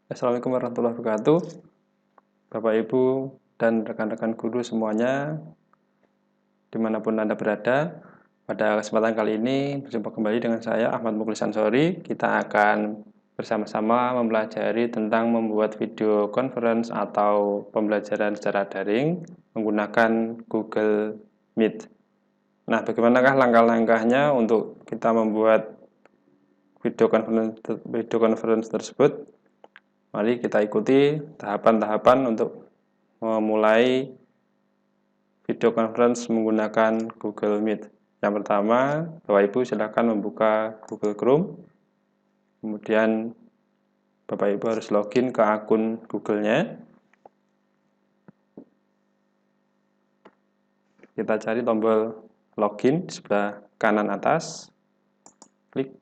Assalamualaikum warahmatullahi wabarakatuh, Bapak Ibu dan rekan-rekan guru semuanya, dimanapun Anda berada. Pada kesempatan kali ini berjumpa kembali dengan saya Ahmad Mukhlis Ansori. Kita akan bersama-sama mempelajari tentang membuat video conference atau pembelajaran secara daring menggunakan Google Meet. Nah, bagaimanakah langkah-langkahnya untuk kita membuat video conference tersebut? Mari kita ikuti tahapan-tahapan untuk memulai video conference menggunakan Google Meet. Yang pertama, Bapak Ibu silakan membuka Google Chrome. Kemudian Bapak Ibu harus login ke akun Google-nya. Kita cari tombol login di sebelah kanan atas. Klik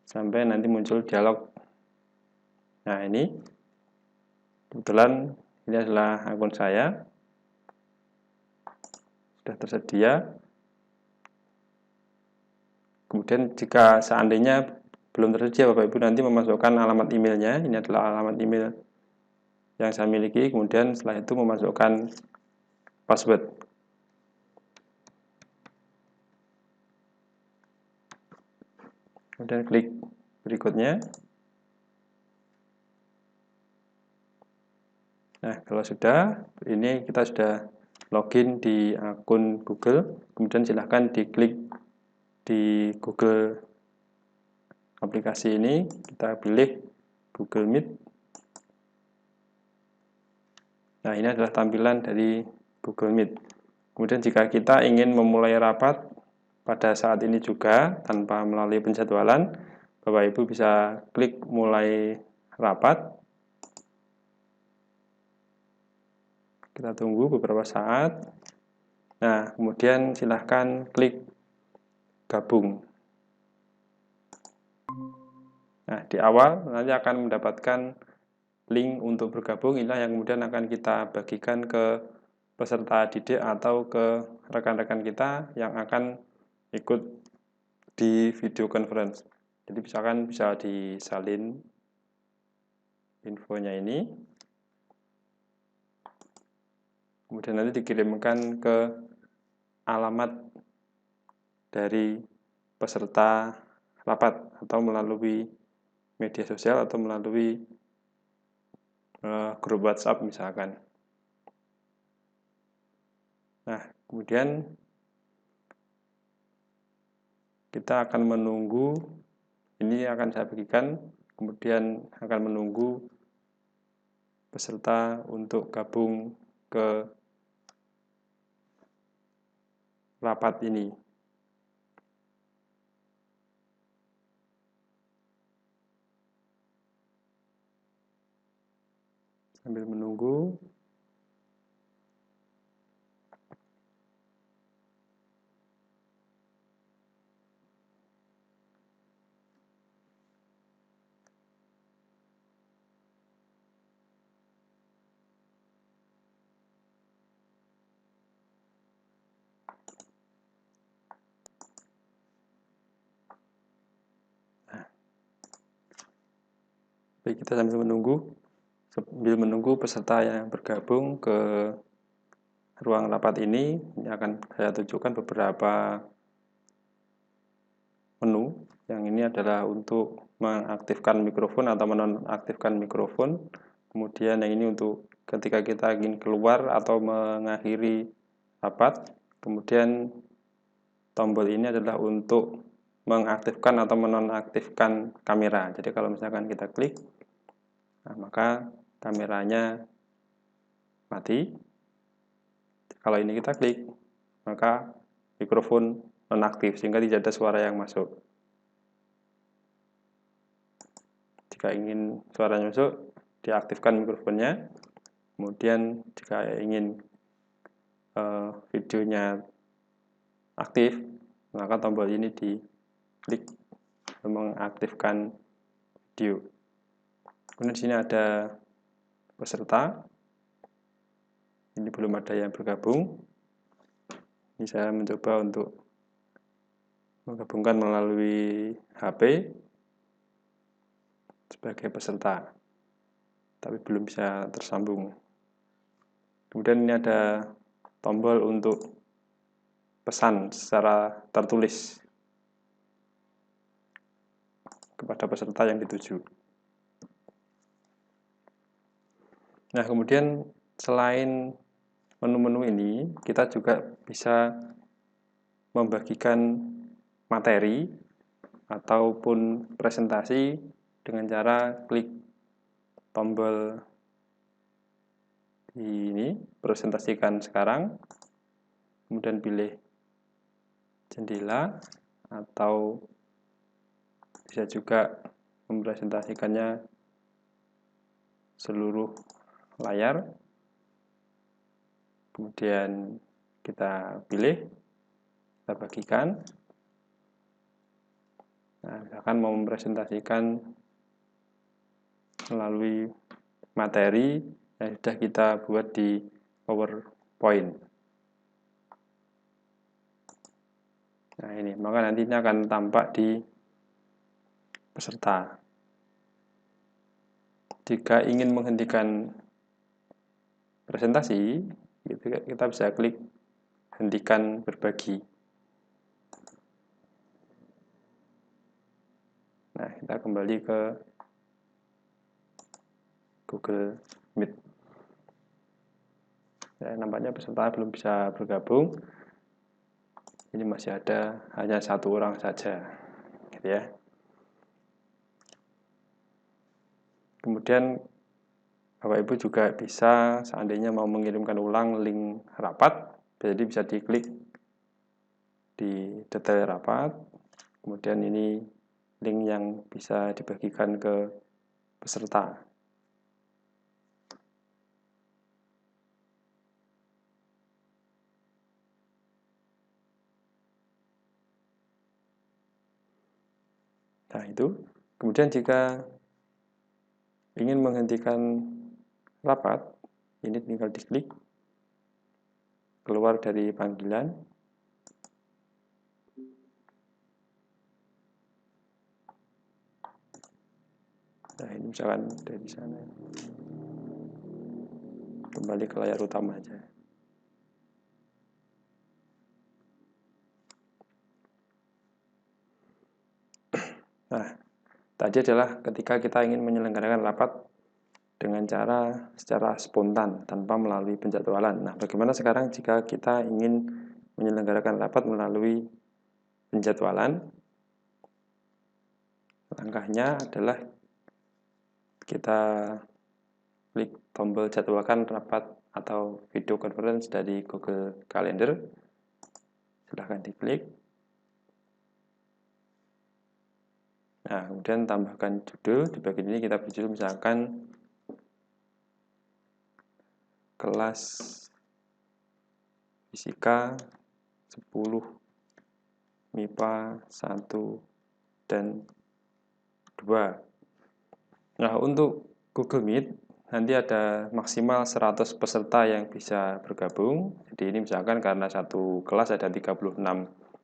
sampai nanti muncul dialog. Nah, ini kebetulan ini adalah akun saya. Sudah tersedia. Kemudian jika seandainya belum tersedia, Bapak Ibu nanti memasukkan alamat emailnya. Ini adalah alamat email yang saya miliki. Kemudian setelah itu memasukkan password. Kemudian klik berikutnya. Nah, kalau sudah, ini kita sudah login di akun Google. Kemudian silahkan diklik di Google aplikasi ini. Kita pilih Google Meet. Nah, ini adalah tampilan dari Google Meet. Kemudian jika kita ingin memulai rapat pada saat ini juga tanpa melalui penjadwalan, Bapak Ibu bisa klik mulai rapat. Kita tunggu beberapa saat. Nah, kemudian silahkan klik gabung. Nah, di awal nanti akan mendapatkan link untuk bergabung. Inilah yang kemudian akan kita bagikan ke peserta didik atau ke rekan-rekan kita yang akan ikut di video conference. Jadi misalkan bisa disalin infonya ini. Kemudian nanti dikirimkan ke alamat dari peserta rapat atau melalui media sosial atau melalui grup WhatsApp misalkan. Nah, kemudian kita akan menunggu, ini akan saya bagikan, kemudian akan menunggu peserta untuk gabung ke rapat ini. Sambil menunggu, baik, kita sambil menunggu peserta yang bergabung ke ruang rapat ini akan saya tunjukkan beberapa menu. Yang ini adalah untuk mengaktifkan mikrofon atau menonaktifkan mikrofon. Kemudian yang ini untuk ketika kita ingin keluar atau mengakhiri rapat. Kemudian tombol ini adalah untuk mengaktifkan atau menonaktifkan kamera. Jadi kalau misalkan kita klik, nah, maka kameranya mati. Kalau ini kita klik, maka mikrofon nonaktif sehingga tidak ada suara yang masuk. Jika ingin suaranya masuk, diaktifkan mikrofonnya. Kemudian jika ingin videonya aktif, maka tombol ini diklik untuk mengaktifkan video. Kemudian di sini ada peserta. Ini belum ada yang bergabung. Ini saya mencoba untuk menggabungkan melalui HP sebagai peserta. tapi belum bisa tersambung. Kemudian ini ada tombol untuk pesan secara tertulis kepada peserta yang dituju. Nah, kemudian selain menu-menu ini, kita juga bisa membagikan materi ataupun presentasi dengan cara klik tombol ini, presentasikan sekarang, kemudian pilih jendela, atau bisa juga mempresentasikannya seluruh layar. Kemudian kita pilih, kita bagikan. Nah, misalkan mau mempresentasikan melalui materi yang sudah kita buat di PowerPoint. Nah, ini maka nantinya akan tampak di peserta. Jika ingin menghentikan presentasi, kita bisa klik hentikan berbagi. Nah, kita kembali ke Google Meet. Ya, nampaknya peserta belum bisa bergabung. Ini masih ada hanya satu orang saja, gitu ya. Kemudian Bapak Ibu juga bisa, seandainya mau mengirimkan ulang link rapat, jadi bisa diklik di detail rapat. Kemudian ini link yang bisa dibagikan ke peserta. Nah, itu. Kemudian jika ingin menghentikan rapat, ini tinggal diklik, keluar dari panggilan. Nah, ini misalkan dari sana. Kembali ke layar utama aja. Nah, tadi adalah ketika kita ingin menyelenggarakan rapat dengan cara secara spontan tanpa melalui penjadwalan. Nah, bagaimana sekarang jika kita ingin menyelenggarakan rapat melalui penjadwalan? Langkahnya adalah kita klik tombol jadwalkan rapat atau video conference dari Google Calendar. Silahkan diklik. Nah, kemudian tambahkan judul. Di bagian ini kita berjudul misalkan kelas fisika 10, MIPA 1 dan 2. Nah, untuk Google Meet nanti ada maksimal 100 peserta yang bisa bergabung. Jadi ini misalkan karena satu kelas ada 36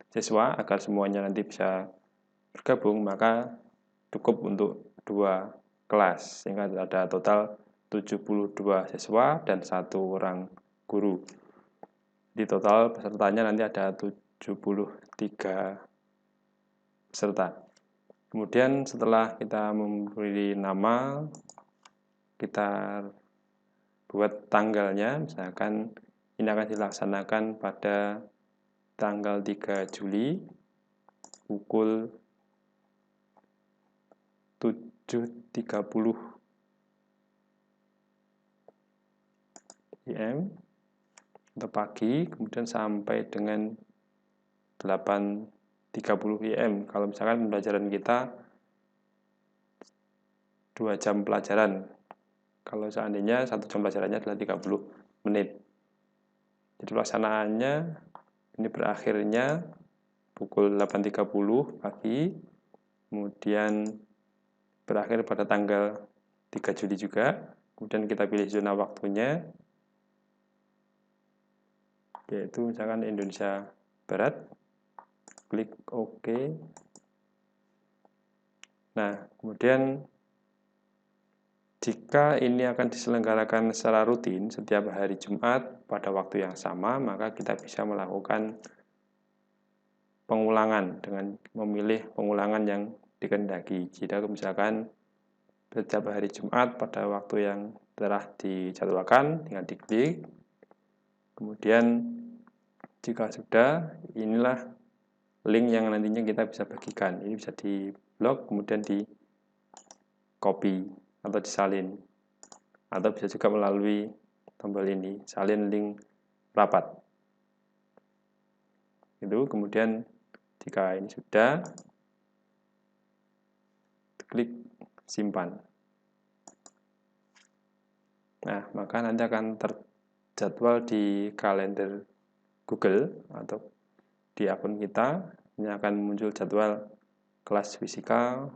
siswa, agar semuanya nanti bisa bergabung, maka cukup untuk 2 kelas, sehingga ada total 72 siswa dan 1 orang guru. Di total pesertanya nanti ada 73 peserta. Kemudian setelah kita memberi nama, kita buat tanggalnya, misalkan ini akan dilaksanakan pada tanggal 3 Juli pukul 7.30 PM atau pagi, kemudian sampai dengan 8.30 PM. Kalau misalkan pembelajaran kita 2 jam pelajaran, kalau seandainya 1 jam pelajarannya adalah 30 menit. Jadi pelaksanaannya ini berakhirnya pukul 8.30 pagi, kemudian berakhir pada tanggal 3 Juli juga. Kemudian kita pilih zona waktunya, yaitu misalkan Indonesia Barat. Klik OK. Nah, kemudian Jika ini akan diselenggarakan secara rutin setiap hari Jumat pada waktu yang sama, maka kita bisa melakukan pengulangan dengan memilih pengulangan yang dikehendaki. Jika misalkan setiap hari Jumat pada waktu yang telah dijadwalkan, tinggal diklik. Kemudian jika sudah, inilah link yang nantinya kita bisa bagikan. Ini bisa di blok, kemudian di copy atau disalin. Atau bisa juga melalui tombol ini, salin link rapat. Itu kemudian jika ini sudah, klik simpan. Nah, maka nanti akan terjadwal di kalender Google atau di akun kita. Ini akan muncul jadwal kelas fisika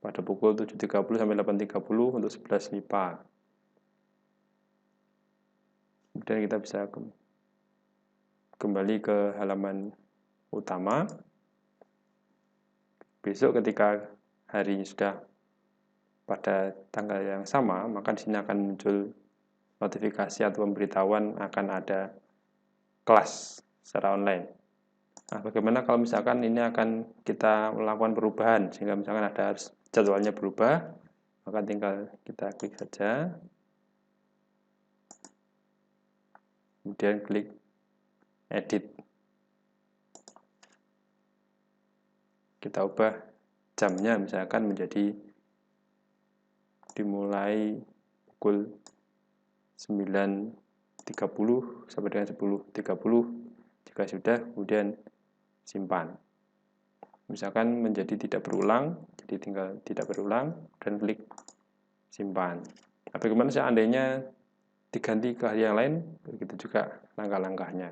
pada pukul 7.30 sampai 8.30 untuk 11 MIPA. Kemudian kita bisa kembali ke halaman utama. Besok ketika harinya sudah pada tanggal yang sama, maka di sini akan muncul notifikasi atau pemberitahuan akan ada kelas secara online. Nah, bagaimana kalau misalkan ini akan kita melakukan perubahan, sehingga misalkan ada jadwalnya berubah, maka tinggal kita klik saja, kemudian klik edit. Kita ubah jamnya misalkan menjadi dimulai pukul 9.30 sampai dengan 10.30. Jika sudah, kemudian simpan. Misalkan menjadi tidak berulang, jadi tinggal tidak berulang dan klik simpan. Nah, bagaimana seandainya diganti ke hari yang lain? Begitu juga langkah-langkahnya.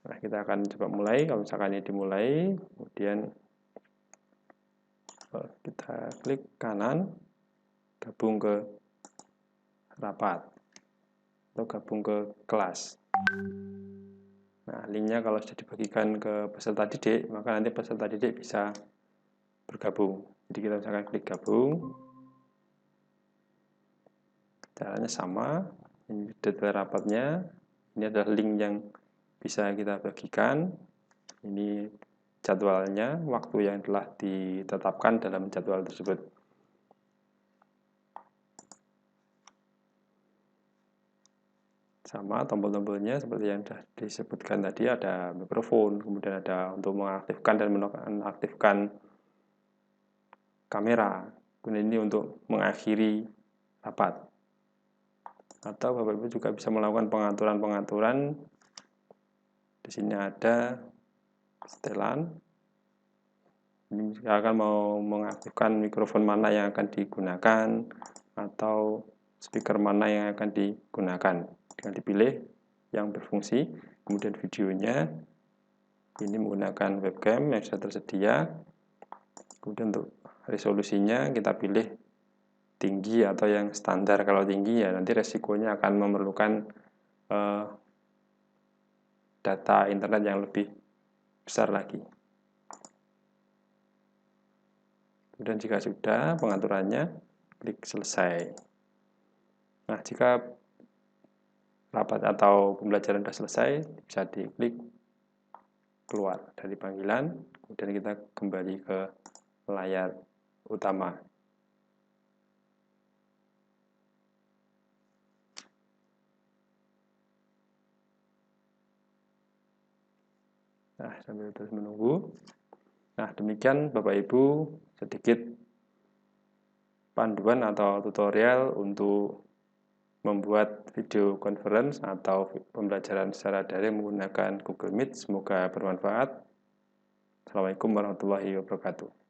Nah, kita akan coba mulai. Kalau misalkan ini dimulai, kemudian kita klik kanan, gabung ke rapat atau gabung ke kelas. Nah, linknya kalau sudah dibagikan ke peserta didik, maka nanti peserta didik bisa bergabung. Jadi kita misalkan klik gabung. Caranya sama. Ini detail rapatnya. Ini adalah link yang bisa kita bagikan. Ini jadwalnya, waktu yang telah ditetapkan dalam jadwal tersebut. Sama tombol-tombolnya seperti yang sudah disebutkan tadi, ada mikrofon, kemudian ada untuk mengaktifkan dan menonaktifkan kamera. Kemudian ini untuk mengakhiri rapat. Atau Bapak Ibu juga bisa melakukan pengaturan-pengaturan. Di sini ada setelan. Ini misalkan mau mengaktifkan mikrofon mana yang akan digunakan atau speaker mana yang akan digunakan. Dengan dipilih yang berfungsi, kemudian videonya ini menggunakan webcam yang sudah tersedia. Kemudian untuk resolusinya kita pilih tinggi atau yang standar. Kalau tinggi ya nanti resikonya akan memerlukan data internet yang lebih besar lagi. Kemudian jika sudah pengaturannya, klik selesai. Nah, jika rapat atau pembelajaran sudah selesai, bisa diklik keluar dari panggilan, kemudian kita kembali ke layar utama. Nah, sambil terus menunggu. Nah, demikian Bapak Ibu sedikit panduan atau tutorial untuk membuat video conference atau pembelajaran secara daring menggunakan Google Meet. Semoga bermanfaat. Assalamualaikum warahmatullahi wabarakatuh.